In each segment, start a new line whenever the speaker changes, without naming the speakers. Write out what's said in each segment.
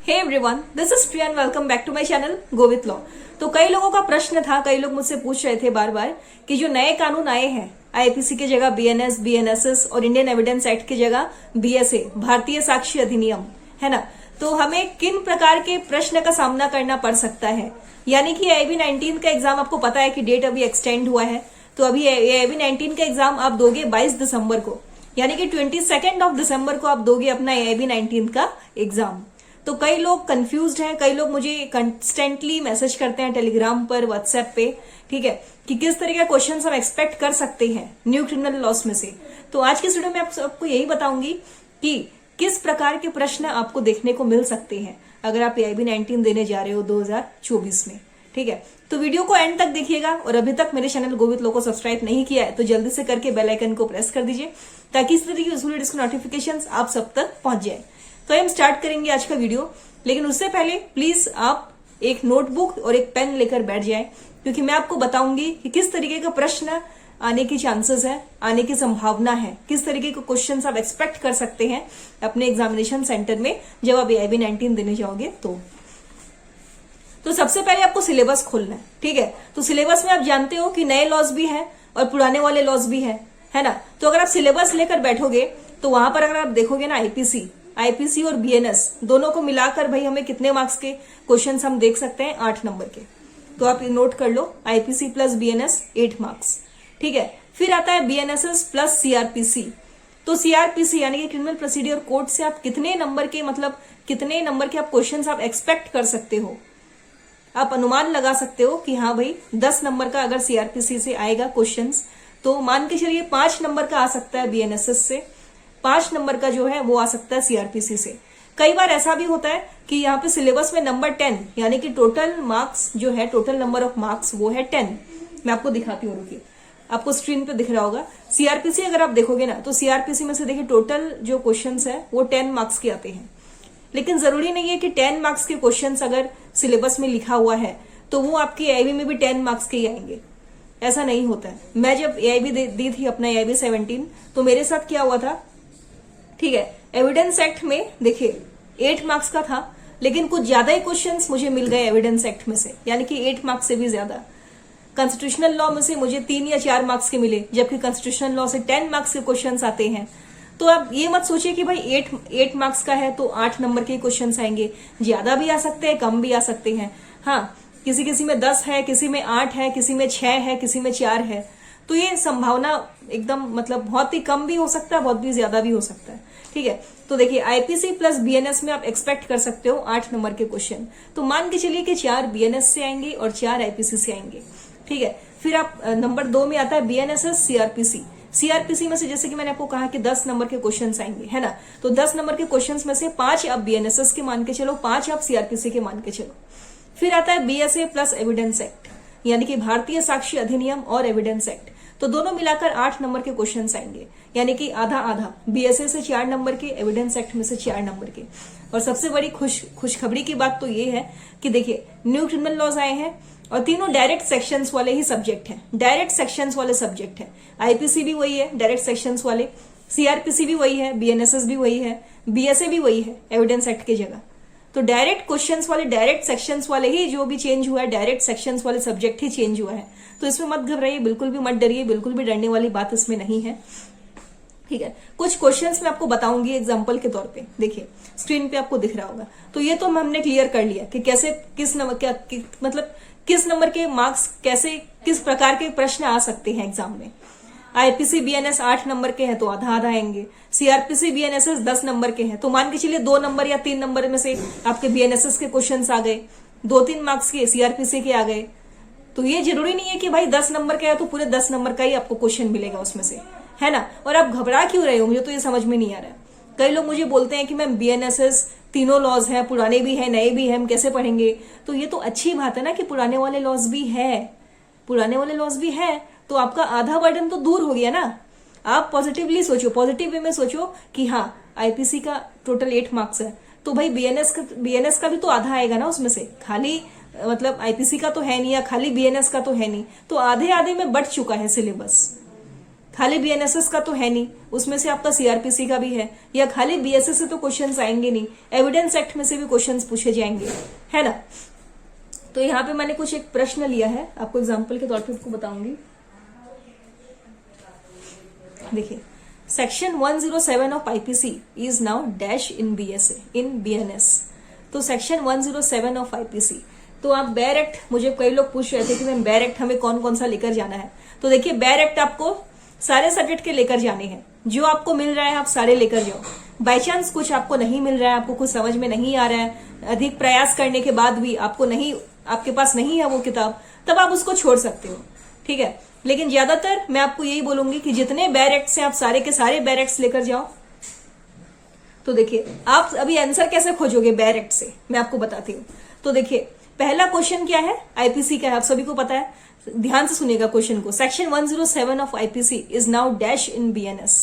Hey everyone, this is Priya and welcome back to my channel go with law. तो कई लोगों का प्रश्न था, कई लोग मुझसे पूछ रहे थे बार बार कि जो नए कानून आए हैं, आईपीसी की जगह बीएनएस, बीएनएसएस और इंडियन एविडेंस एक्ट की जगह बीएसए, भारतीय साक्ष्य अधिनियम, है ना, तो हमें किन प्रकार के प्रश्न का सामना करना पड़ सकता है। यानी कि आईबी 19 का एग्जाम, आपको पता है कि डेट अभी एक्सटेंड हुआ है, तो अभी आईबी 19 का एग्जाम आप दोगे 22 दिसंबर को, यानी कि 22 ऑफ दिसंबर को आप दोगे अपना आईबी 19 का एग्जाम। तो कई लोग कंफ्यूज्ड हैं, कई लोग मुझे कंस्टेंटली मैसेज करते हैं टेलीग्राम पर, व्हाट्सएप पे, ठीक है, कि किस तरह का क्वेश्चन हम एक्सपेक्ट कर सकते हैं न्यू क्रिमिनल लॉस में से। तो आज की वीडियो में आपको यही बताऊंगी कि किस प्रकार के प्रश्न आपको देखने को मिल सकते हैं अगर आप आईबी 19 देने जा रहे हो 2024 में, ठीक है। तो वीडियो को एंड तक देखिएगा, और अभी तक मेरे चैनल गो विथ लॉ को सब्सक्राइब नहीं किया है तो जल्दी से करके बेल आइकन को प्रेस कर दीजिए, ताकि इस तरह की वीडियोस के नोटिफिकेशन आप सब तक पहुंच जाए। तो हम स्टार्ट करेंगे आज का वीडियो, लेकिन उससे पहले प्लीज आप एक नोटबुक और एक पेन लेकर बैठ जाएं, क्योंकि मैं आपको बताऊंगी कि किस तरीके का प्रश्न आने की चांसेस है, आने की संभावना है, किस तरीके के क्वेश्चन आप एक्सपेक्ट कर सकते हैं अपने एग्जामिनेशन सेंटर में जब आप आईबी 19 देने जाओगे। तो सबसे पहले आपको सिलेबस खोलना है, ठीक है। तो सिलेबस में आप जानते हो कि नए लॉज भी हैं और पुराने वाले लॉज भी हैं, है ना। तो अगर आप सिलेबस लेकर बैठोगे तो वहां पर अगर आप देखोगे ना, आईपीसी और बीएनएस दोनों को मिलाकर भाई हमें कितने मार्क्स के क्वेश्चंस हम देख सकते हैं, 8 नंबर के। तो आप नोट कर लो, आईपीसी प्लस बीएनएस 8 मार्क्स, ठीक है। फिर आता है बीएनएसएस प्लस सीआरपीसी। तो सीआरपीसी यानी कि क्रिमिनल प्रोसीडियर कोड से आप कितने नंबर के, मतलब कितने नंबर के आप क्वेश्चंस आप एक्सपेक्ट कर सकते हो, आप अनुमान लगा सकते हो कि हाँ भाई 10 नंबर का अगर सीआरपीसी से आएगा क्वेश्चंस, तो मान के चलिए 5 नंबर का आ सकता है बीएनएसएस से, 5 नंबर का जो है वो आ सकता है सीआरपीसी से। कई बार ऐसा भी होता है कि यहाँ पे सिलेबस में नंबर 10, यानी कि टोटल मार्क्स जो है, टोटल नंबर ऑफ मार्क्स वो है 10। मैं आपको दिखाती हूँ, रुकिए, आपको स्क्रीन पे दिख रहा होगा। सीआरपीसी अगर आप देखोगे ना, तो सीआरपीसी में से देखिए टोटल जो क्वेश्चन है वो 10 मार्क्स के आते हैं। लेकिन जरूरी नहीं है कि 10 मार्क्स के क्वेश्चन अगर सिलेबस में लिखा हुआ है तो वो आपके आईबी में भी 10 मार्क्स के ही आएंगे, ऐसा नहीं होता है। मैं जब आईबी दी थी अपना आईबी 17, तो मेरे साथ क्या हुआ था, ठीक है, एविडेंस एक्ट में देखिए 8 मार्क्स का था, लेकिन कुछ ज्यादा ही क्वेश्चंस मुझे मिल गए एविडेंस एक्ट में से, यानी कि 8 मार्क्स से भी ज्यादा। कॉन्स्टिट्यूशनल लॉ में से मुझे 3 या 4 मार्क्स के मिले, जबकि कॉन्स्टिट्यूशनल लॉ से 10 मार्क्स के क्वेश्चंस आते हैं। तो आप ये मत सोचिए कि भाई 8 मार्क्स का है तो 8 नंबर के क्वेश्चंस आएंगे, ज्यादा भी आ सकते हैं, कम भी आ सकते हैं। हाँ, किसी किसी में 10 है, किसी में 8 है, किसी में 6 है, किसी में 4 है। तो ये संभावना एकदम मतलब बहुत ही कम भी हो सकता है, बहुत भी ज्यादा भी हो सकता है, ठीक है। तो देखिए आईपीसी प्लस बीएनएस में आप एक्सपेक्ट कर सकते हो 8 नंबर के क्वेश्चन। तो मान के चलिए कि 4 बीएनएस से आएंगे और 4 आईपीसी से आएंगे, ठीक है। फिर आप नंबर 2 में आता है बीएनएसएस सीआरपीसी। सीआरपीसी में से जैसे कि मैंने आपको कहा कि 10 नंबर के क्वेश्चंस आएंगे, है ना। तो 10 नंबर के क्वेश्चंस में से 5 आप बीएनएसएस के मान के चलो, 5 आप सीआरपीसी के मान के चलो। फिर आता है बीएसए प्लस एविडेंस एक्ट, यानी कि भारतीय साक्ष्य अधिनियम और एविडेंस एक्ट। तो दोनों मिलाकर 8 नंबर के क्वेश्चंस आएंगे, यानी कि आधा आधा, बीएसए से 4 नंबर के, एविडेंस एक्ट में से 4 नंबर के। और सबसे बड़ी खुशखबरी की बात तो ये है कि देखिए न्यू क्रिमिनल लॉज आए हैं और तीनों डायरेक्ट सेक्शंस वाले ही सब्जेक्ट हैं, डायरेक्ट सेक्शंस वाले सब्जेक्ट हैं। आईपीसी भी वही है, डायरेक्ट सेक्शंस वाले, सीआरपीसी भी वही है, बीएनएसएस भी वही है, बीएसए भी वही है एविडेंस एक्ट की जगह। तो डायरेक्ट क्वेश्चंस वाले, डायरेक्ट सेक्शंस वाले ही जो भी चेंज हुआ है, डायरेक्ट सेक्शंस वाले सब्जेक्ट ही चेंज हुआ है। तो इसमें मत घबराइए, बिल्कुल भी मत डरिए, बिल्कुल भी डरने वाली बात इसमें नहीं है, ठीक है। कुछ क्वेश्चंस मैं आपको बताऊंगी एग्जांपल के तौर पे, देखिए स्क्रीन पे आपको दिख रहा होगा। तो ये तो हमने क्लियर कर लिया कि कैसे किस नंबर मतलब किस नंबर के मार्क्स, कैसे किस प्रकार के प्रश्न आ सकते हैं एग्जाम में। आईपीसी बीएनएस 8 नंबर के हैं तो आधा आधा आएंगे, सीआरपीसी बीएनएसएस 10 नंबर के हैं तो मान के चलिए 2 नंबर या 3 नंबर में से आपके बीएनएसएस के क्वेश्चंस आ गए, 2-3 मार्क्स के सीआरपीसी के आ गए। तो ये जरूरी नहीं है कि भाई 10 नंबर का है तो पूरे 10 नंबर का ही आपको क्वेश्चन मिलेगा उसमें से, है ना। और आप घबरा क्यों रहे हो, मुझे तो ये समझ में नहीं आ रहा है। कई लोग मुझे बोलते हैं कि मैम बीएनएसएस तीनों लॉज हैं, पुराने भी हैं, नए भी हैं, हम कैसे पढ़ेंगे। तो ये तो अच्छी बात है ना कि पुराने वाले लॉज भी है, पुराने वाले लॉज भी है, तो आपका आधा बर्डन तो दूर हो गया ना। आप पॉजिटिवली सोचो, पॉजिटिव वे में सोचो कि हाँ आईपीसी का टोटल 8 मार्क्स है, तो भाई बीएनएस का भी तो आधा आएगा ना उसमें से, खाली मतलब आईपीसी का तो है नहीं या खाली बीएनएस का तो है नहीं, तो आधे आधे में बट चुका है सिलेबस। खाली बीएनएसएस का तो है नहीं, उसमें से आपका सीआरपीसी का भी है, या खाली बीएसएस से तो क्वेश्चंस आएंगे नहीं, एविडेंस एक्ट में से भी क्वेश्चंस पूछे जाएंगे, है ना। तो यहाँ पे मैंने कुछ एक प्रश्न लिया है, आपको एग्जाम्पल के तौर पे आपको बताऊंगी। देखिए, section 107 of IPC is now dash in BNS. तो सेक्शन 107 ऑफ आईपीसी, तो आप बेयर एक्ट, मुझे कई लोग पूछ रहे थे कि मैम बेयर एक्ट हमें कौन कौन सा लेकर जाना है। तो देखिए, बेयर एक्ट आपको सारे सब्जेक्ट के लेकर जाने हैं, जो आपको मिल रहा है आप सारे लेकर जाओ। बाई चांस कुछ आपको नहीं मिल रहा है, आपको कुछ समझ में नहीं आ रहा है, अधिक प्रयास करने के बाद भी आपके पास नहीं है वो किताब, तब आप उसको छोड़ सकते हो, ठीक है। लेकिन ज्यादातर मैं आपको यही बोलूंगी कि जितने बेयर एक्ट से आप सारे के सारे बेयर एक्ट लेकर जाओ। तो देखिए, आप अभी आंसर कैसे खोजोगे बेयर एक्ट से, मैं आपको बताती हूँ। तो देखिए, पहला क्वेश्चन क्या है, आईपीसी का है, आप सभी को पता है, ध्यान से सुनिएगा क्वेश्चन को। Section 107 of IPC is now dash in BNS.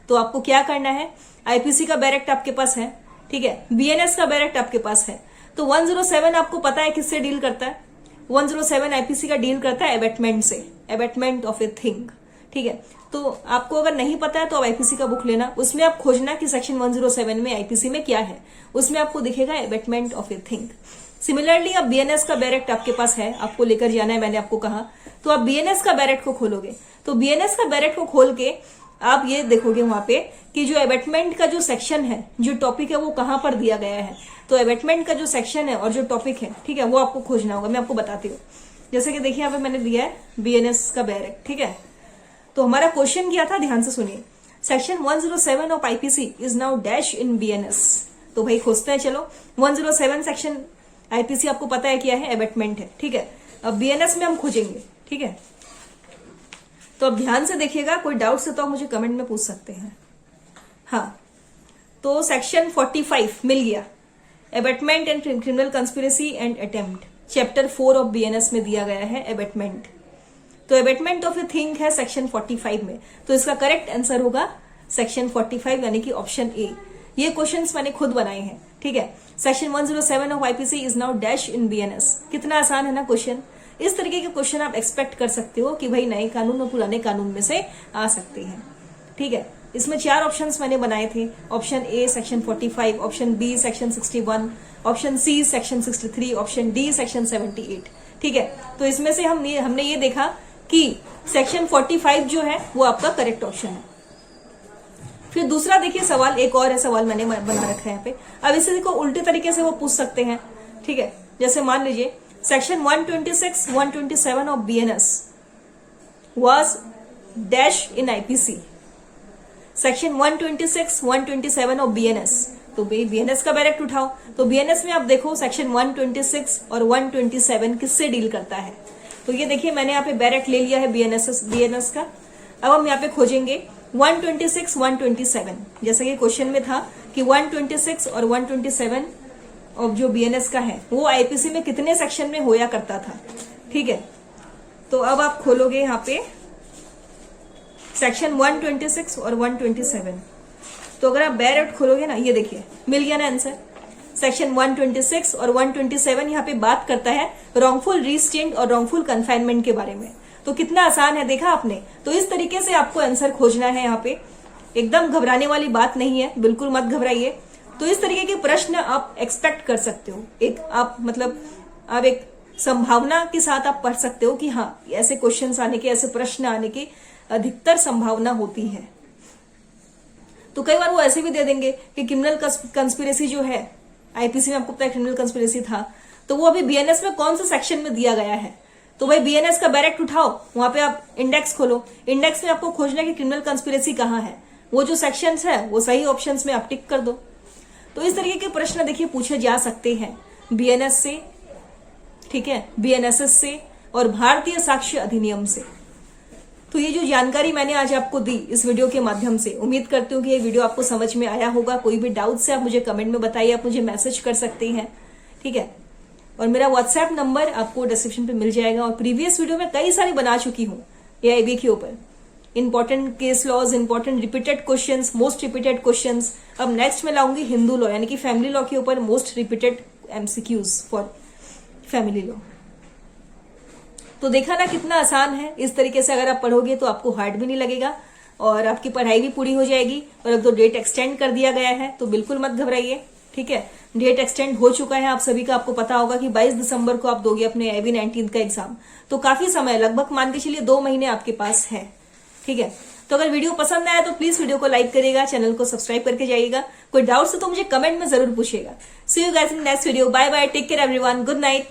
तो आपको क्या करना है, आईपीसी का बेयर एक्ट आपके पास है, ठीक है, बीएनएस का बेयर एक्ट आपके पास है। तो 107 आपको पता है किससे डील करता है, 107 आईपीसी का डील करता है एबेटमेंट से, एबेटमेंट ऑफ ए थिंग, ठीक है। तो आपको अगर नहीं पता है तो आप आईपीसी का बुक लेना, उसमें आप खोजना कि सेक्शन 107 में आईपीसी में क्या है, उसमें आपको दिखेगा abatement of a thing. Similarly अब बीएनएस का बेयर एक्ट आपके पास है, आपको लेकर जाना है, मैंने आपको कहा। तो आप बीएनएस का बेयर एक्ट को खोलोगे, तो बीएनएस का बेयर एक्ट को खोल के आप ये देखोगे वहां पे कि जो एबेटमेंट का जो सेक्शन है, जो टॉपिक है, वो कहां पर दिया गया है। तो एबेटमेंट का जो सेक्शन है और जो टॉपिक है, ठीक है, वो आपको खोजना होगा। मैं आपको बताती हूँ। जैसे कि देखिए, यहाँ पे मैंने दिया है बीएनएस का बेयर एक्ट, ठीक है। तो हमारा क्वेश्चन क्या था, ध्यान से सुनिए। Section 107 of IPC is now dash in BNS. तो भाई खोजते हैं, चलो। 107 सेक्शन आईपीसी आपको पता है क्या है, एबेटमेंट है, ठीक है। अब बीएनएस में हम खोजेंगे, ठीक है। तो अब ध्यान से देखिएगा, कोई डाउट से तो आप मुझे कमेंट में पूछ सकते हैं। हाँ, तो सेक्शन 45 मिल गया, abetment and criminal conspiracy and attempt, chapter 4 of BNS में दिया गया है एबेटमेंट। तो एबेटमेंट ऑफ ए थिंग है सेक्शन 45 में, तो इसका करेक्ट आंसर होगा सेक्शन 45 यानी कि ऑप्शन ए। ये क्वेश्चंस मैंने खुद बनाए हैं, ठीक है। Section 107 of IPC is now dash in BNS. कितना आसान है ना क्वेश्चन। इस तरीके के क्वेश्चन आप एक्सपेक्ट कर सकते हो कि भाई नए कानून और पुराने कानून में से आ सकते हैं, ठीक है। इसमें 4 ऑप्शंस मैंने बनाए थे। Option A section 45, option B section 61, option C section 63, option D section 78, ठीक है। तो इसमें से हमने ये देखा कि सेक्शन 45 जो है वो आपका करेक्ट ऑप्शन है। फिर दूसरा देखिए सवाल, एक और है सवाल मैंने बना रखा है यहाँ पे। अब इसी को उल्टे तरीके से वो पूछ सकते हैं, ठीक है। जैसे मान लीजिए section 126, 127 of BNS was dash in IPC. Section 126, 127 of BNS, तो बीएनएस का बेयर एक्ट उठाओ। तो बीएनएस में आप देखो सेक्शन 126 और 127 किससे डील करता है। तो ये देखिए, मैंने यहाँ पे बेयर एक्ट ले लिया है बीएनएस का। अब हम यहाँ पे खोजेंगे 126, 127, जैसा कि क्वेश्चन में था कि 126 और 127 और जो बीएनएस का है वो आईपीसी में कितने सेक्शन में होया करता था, ठीक है। तो अब आप खोलोगे यहाँ पे सेक्शन 126 और 127। तो अगर आप बेयर एक्ट खोलोगे ना, ये देखिए मिल गया ना आंसर। सेक्शन 126 और 127 यहाँ पे बात करता है रॉन्गफुल रिस्ट्रेंट और रॉन्गफुल कन्फाइनमेंट के बारे में। तो कितना आसान है, देखा आपने। तो इस तरीके से आपको आंसर खोजना है यहाँ पे, एकदम घबराने वाली बात नहीं है, बिल्कुल मत घबराइए। तो इस तरीके के प्रश्न आप एक्सपेक्ट कर सकते हो, आप एक संभावना के साथ आप पढ़ सकते हो कि हाँ, ऐसे क्वेश्चन आने के, ऐसे प्रश्न आने की अधिकतर संभावना होती है। तो कई बार वो ऐसे भी दे देंगे कि क्रिमिनल कंस्पिरेसी जो है आईपीसी में, आपको पता है क्रिमिनल कंस्पिरेसी था, तो वो अभी बीएनएस में कौन सा सेक्शन में दिया गया है। तो भाई बीएनएस का बेयर एक्ट उठाओ, वहां पे आप इंडेक्स खोलो, इंडेक्स में आपको खोजना है कि क्रिमिनल कंस्पिरेसी कहाँ है, वो जो सेक्शंस है वो सही ऑप्शंस में आप टिक कर दो। तो इस तरीके के प्रश्न देखिए पूछे जा सकते हैं बीएनएस से, ठीक है, बीएनएसएस से और भारतीय साक्ष्य अधिनियम से। तो ये जो जानकारी मैंने आज आपको दी इस वीडियो के माध्यम से, उम्मीद करती हूँ कि ये वीडियो आपको समझ में आया होगा। कोई भी डाउट से आप मुझे कमेंट में बताइए, आप मुझे मैसेज कर सकते हैं, ठीक है। और मेरा व्हाट्सएप नंबर आपको डिस्क्रिप्शन पे मिल जाएगा। और प्रीवियस वीडियो में कई सारी बना चुकी हूँ एआईबी के ऊपर, important case laws, important repeated questions, most repeated questions. अब नेक्स्ट में लाऊंगी हिंदू लॉ यानी कि फैमिली लॉ के ऊपर most repeated MCQs for family law. तो देखा ना कितना आसान है। इस तरीके से अगर आप पढ़ोगे तो आपको हार्ड भी नहीं लगेगा। और आपकी पढ़ाई भी पूरी हो जाएगी। और अब तो डेट एक्सटेंड कर दिया गया है तो बिल्कुल मत घबराइए, ठीक है। डेट एक्सटेंड हो चुका है आप सभी का, आपको पता होगा कि 22 दिसंबर को आप दोगे अपने IB 19 का एग्जाम। तो काफी समय, लगभग मान के चलिए 2 महीने आपके पास है, ठीक है। तो अगर वीडियो पसंद आया तो प्लीज वीडियो को लाइक करिएगा, चैनल को सब्सक्राइब करके जाइएगा। कोई डाउट्स हो तो मुझे कमेंट में जरूर पूछिएगा। See you guys in next video. Bye bye, take care everyone, good night.